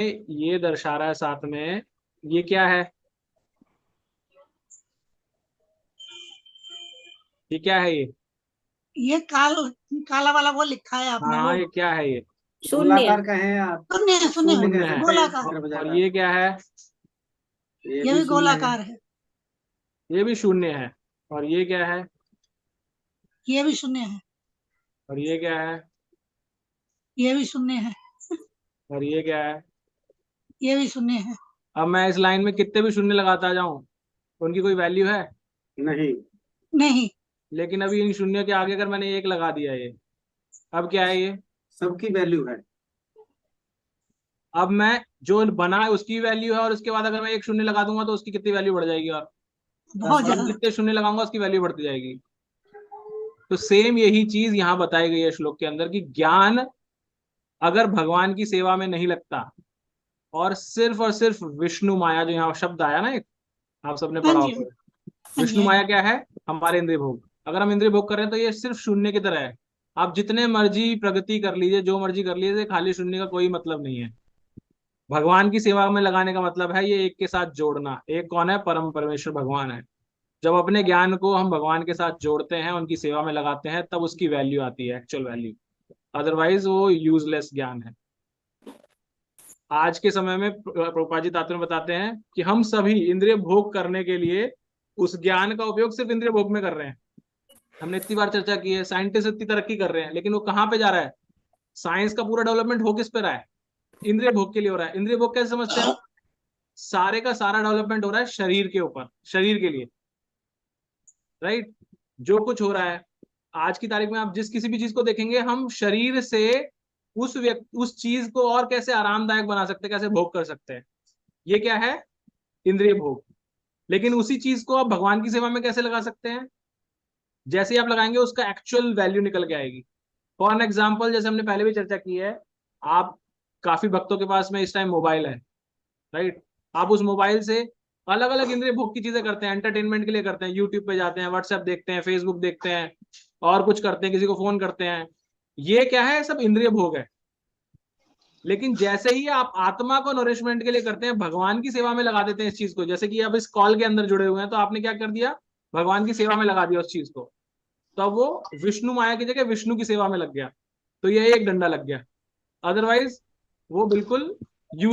ये दर्शा रहा है साथ में, ये क्या है? ये क्या है ये? ये काला वाला वो लिखा है आपने हाँ, वो। ये क्या है ये? शून्य। गोलाकार कहें आप, शून्य शून्य शून्य कह है। सकते हैं, गोलाकार। चक्र बजा और रहा है। ये क्या है? ये ये भी भी शून्य है। गोलाकार है। ये भी शून्य है। और ये क्या है? ये भी शून्य है। और ये क्या है? ये भी शून्य है। और ये क्या है? ये भी शून्य है। अब मैं इस लाइन में कितने भी शून्य लगाता जाऊं, उनकी कोई वैल्यू है? नहीं, नहीं। लेकिन अभी इन शून्य के आगे अगर मैंने एक लगा दिया ये, अब क्या है ये? सबकी वैल्यू है। अब मैं जो बना है उसकी वैल्यू है, और उसके बाद अगर मैं एक शून्य लगा दूंगा तो उसकी कितनी वैल्यू बढ़ जाएगी? बहुत और अब ज्यादा। जितने शून्य लगाऊंगा उसकी वैल्यू बढ़ती जाएगी। तो सेम यही चीज यहाँ बताई गई है श्लोक के अंदर, कि ज्ञान अगर भगवान की सेवा में नहीं लगता और सिर्फ विष्णु माया, जो यहाँ शब्द आया ना एक, आप सबने हाँ पढ़ा जी। होगा। हाँ जी। विष्णु हाँ माया जी। क्या है? हमारे इंद्रिय भोग। अगर हम इंद्रिय भोग कर रहे हैं तो ये सिर्फ शून्य की तरह है। आप जितने मर्जी प्रगति कर लीजिए, जो मर्जी कर लीजिए, खाली शून्य का कोई मतलब नहीं है। भगवान की सेवा में लगाने का मतलब है ये एक के साथ जोड़ना। एक कौन है? परम परमेश्वर भगवान है। जब अपने ज्ञान को हम भगवान के साथ जोड़ते हैं, उनकी सेवा में लगाते हैं, तब उसकी वैल्यू आती है, एक्चुअल वैल्यू। अदरवाइज वो यूजलेस ज्ञान है। आज के समय में प्रभुपाद जी तात्पर्य में बताते हैं कि हम सभी इंद्रिय भोग करने के लिए उस ज्ञान का उपयोग सिर्फ इंद्रिय भोग में कर रहे हैं। हमने इतनी बार चर्चा की है, साइंटिस्ट इतनी तरक्की कर रहे हैं, लेकिन वो कहाँ पे जा रहा है? साइंस का पूरा डेवलपमेंट हो किस पे रहा है? इंद्रिय भोग के लिए हो रहा है। इंद्रिय भोग कैसे समझते हैं हम? सारे का सारा डेवलपमेंट हो रहा है शरीर के ऊपर, शरीर के लिए। राइट। जो कुछ हो रहा है आज की तारीख में, आप जिस किसी भी चीज को देखेंगे, हम शरीर से उस चीज को और कैसे आरामदायक बना सकते हैं, कैसे भोग कर सकते हैं। ये क्या है? इंद्रिय भोग। लेकिन उसी चीज को आप भगवान की सेवा में कैसे लगा सकते हैं? जैसे ही आप लगाएंगे उसका एक्चुअल वैल्यू निकल के आएगी। फॉर एग्जाम्पल, जैसे हमने पहले भी चर्चा की है, आप काफी भक्तों के पास में इस टाइम मोबाइल है। राइट। आप उस मोबाइल से अलग अलग इंद्रिय भोग की चीजें करते हैं, एंटरटेनमेंट के लिए करते हैं, यूट्यूब पे जाते हैं, व्हाट्सएप देखते हैं, फेसबुक देखते हैं, और कुछ करते हैं, किसी को फोन करते हैं। ये क्या है? सब इंद्रिय भोग है। लेकिन जैसे ही आप आत्मा को नरिशमेंट के लिए करते हैं, भगवान की सेवा में लगा देते हैं इस चीज को, जैसे कि अब इस कॉल के अंदर जुड़े हुए हैं, तो आपने क्या कर दिया? भगवान की सेवा में लगा दिया उस चीज को। तो अब वो विष्णु माया की जगह विष्णु की सेवा में लग गया। तो ये एक डंडा लग गया। अदरवाइज वो बिल्कुल यूज